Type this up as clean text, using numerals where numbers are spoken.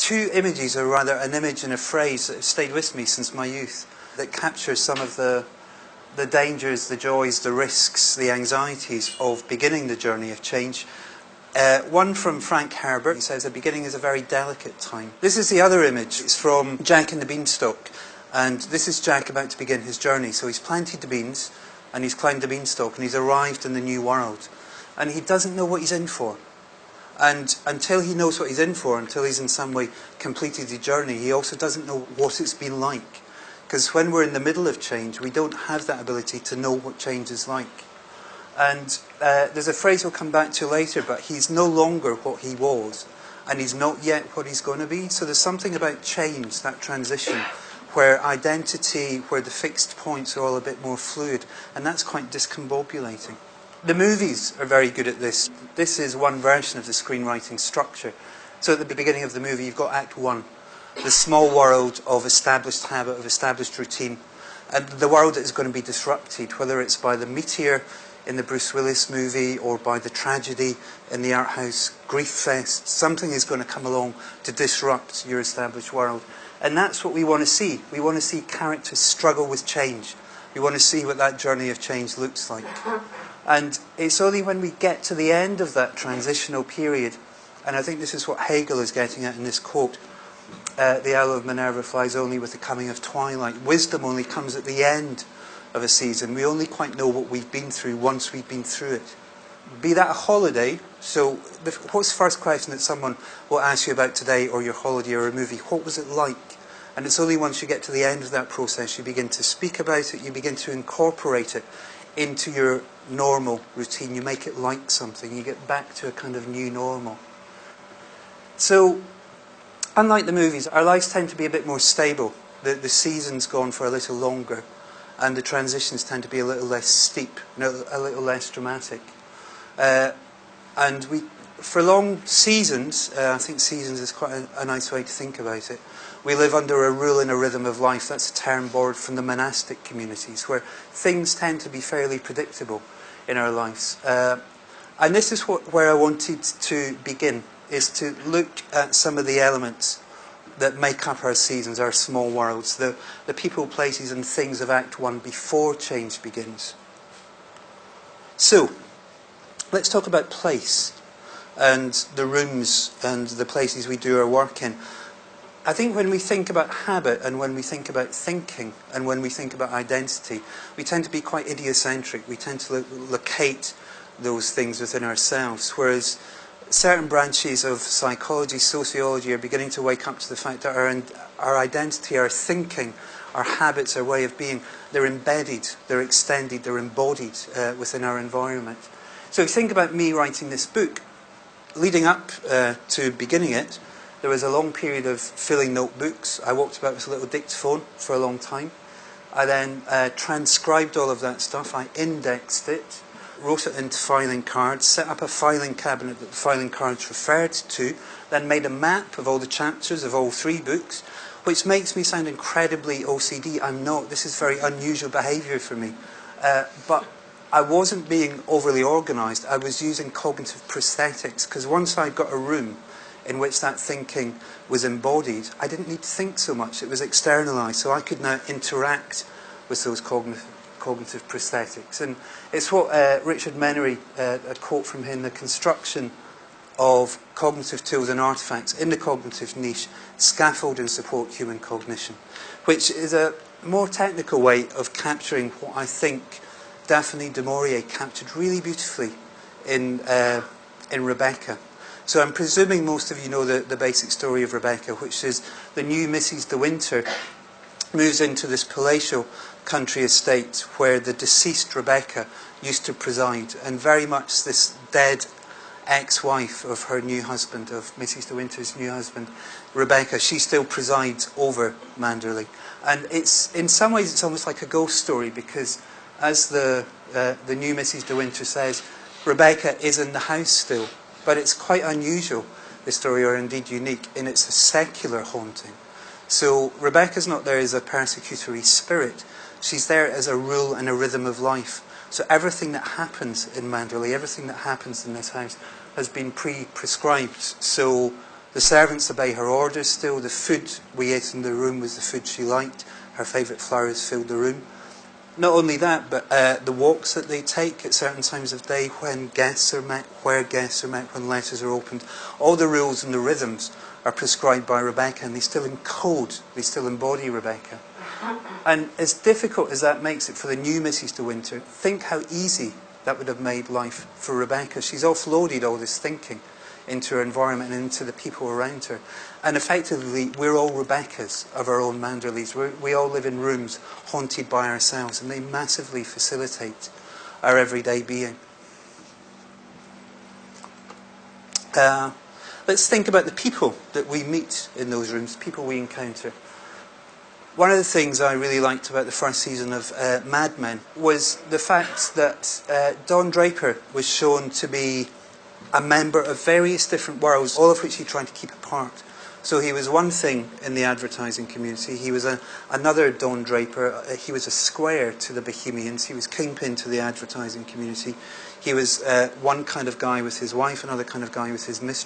two images, or rather an image and a phrase, that have stayed with me since my youth, that captures some of the dangers, the joys, the risks, the anxieties of beginning the journey of change. One from Frank Herbert. He says, "The beginning is a very delicate time." This is the other image. It's from Jack and the Beanstalk. And this is Jack about to begin his journey. So he's planted the beans, and he's climbed the beanstalk, and he's arrived in the new world. And he doesn't know what he's in for. And until he knows what he's in for, until he's in some way completed the journey, he also doesn't know what it's been like. Because when we're in the middle of change, we don't have that ability to know what change is like. And there's a phrase we'll come back to later, but he's no longer what he was, and he's not yet what he's going to be. So there's something about change, that transition, where identity, where the fixed points are all a bit more fluid, and that's quite discombobulating. The movies are very good at this. This is one version of the screenwriting structure. So at the beginning of the movie, you've got Act 1, the small world of established habit, of established routine, and the world that is going to be disrupted, whether it's by the meteor in the Bruce Willis movie or by the tragedy in the art house Grief Fest. Something is going to come along to disrupt your established world. And that's what we want to see. We want to see characters struggle with change. We want to see what that journey of change looks like. And it's only when we get to the end of that transitional period, and I think this is what Hegel is getting at in this quote, the owl of Minerva flies only with the coming of twilight. Wisdom only comes at the end of a season. We only quite know what we've been through once we've been through it. Be that a holiday, so what's the first question that someone will ask you about today, or your holiday or a movie? What was it like? And it's only once you get to the end of that process you begin to speak about it, you begin to incorporate it into your normal routine. You make it like something. You get back to a kind of new normal. So, unlike the movies, our lives tend to be a bit more stable. The seasons go on for a little longer, and the transitions tend to be a little less steep, a little less dramatic. And for long seasons, I think seasons is quite a nice way to think about it. We live under a rule and a rhythm of life. That's a term borrowed from the monastic communities, where things tend to be fairly predictable in our lives. And this is where I wanted to begin, is to look at some of the elements that make up our seasons, our small worlds, the people, places and things of Act 1 before change begins. So, let's talk about place and the rooms and the places we do our work in. I think when we think about habit and when we think about thinking and when we think about identity, we tend to be quite idiocentric. We tend to locate those things within ourselves, whereas certain branches of psychology, sociology are beginning to wake up to the fact that our identity, our thinking, our habits, our way of being, they're embedded, they're extended, they're embodied within our environment. So if you think about me writing this book, leading up to beginning it, there was a long period of filling notebooks. I walked about with a little dictaphone for a long time. I then transcribed all of that stuff. I indexed it, wrote it into filing cards, set up a filing cabinet that the filing cards referred to, then made a map of all the chapters of all 3 books, which makes me sound incredibly OCD. I'm not. This is very unusual behaviour for me. But I wasn't being overly organised. I was using cognitive prosthetics, because once I got a room in which that thinking was embodied, I didn't need to think so much. It was externalised, so I could now interact with those cognitive prosthetics. And it's what Richard Menery, a quote from him, the construction of cognitive tools and artefacts in the cognitive niche scaffold and support human cognition, which is a more technical way of capturing what I think Daphne du Maurier captured really beautifully in Rebecca. So I'm presuming most of you know the basic story of Rebecca, which is the new Mrs. de Winter moves into this palatial country estate where the deceased Rebecca used to preside, and very much this dead ex-wife of her new husband, of Mrs. de Winter's new husband, Rebecca, she still presides over Manderley. And it's, in some ways, it's almost like a ghost story, because as the new Mrs. de Winter says, Rebecca is in the house still. But it's quite unusual, this story, or indeed unique, in it's a secular haunting. So Rebecca's not there as a persecutory spirit. She's there as a rule and a rhythm of life. So everything that happens in Manderley, everything that happens in this house, has been pre-prescribed. So The servants obey her orders still. The food we ate in the room was the food she liked. Her favourite flowers filled the room. Not only that, but the walks that they take at certain times of day, when guests are met, where guests are met, when letters are opened. All the rules and the rhythms are prescribed by Rebecca, and they still encode, they still embody Rebecca. And as difficult as that makes it for the new Mrs. de Winter, think how easy that would have made life for Rebecca. She's offloaded all this thinking into her environment and into the people around her. And effectively, we're all Rebeccas of our own Manderleys. We all live in rooms haunted by ourselves, and they massively facilitate our everyday being. Let's think about the people that we meet in those rooms, people we encounter. One of the things I really liked about the first season of Mad Men was the fact that Don Draper was shown to be a member of various different worlds, all of which he tried to keep apart. So he was one thing in the advertising community. He was another Don Draper. He was a square to the Bohemians. He was kingpin to the advertising community. He was one kind of guy with his wife, another kind of guy with his mistress.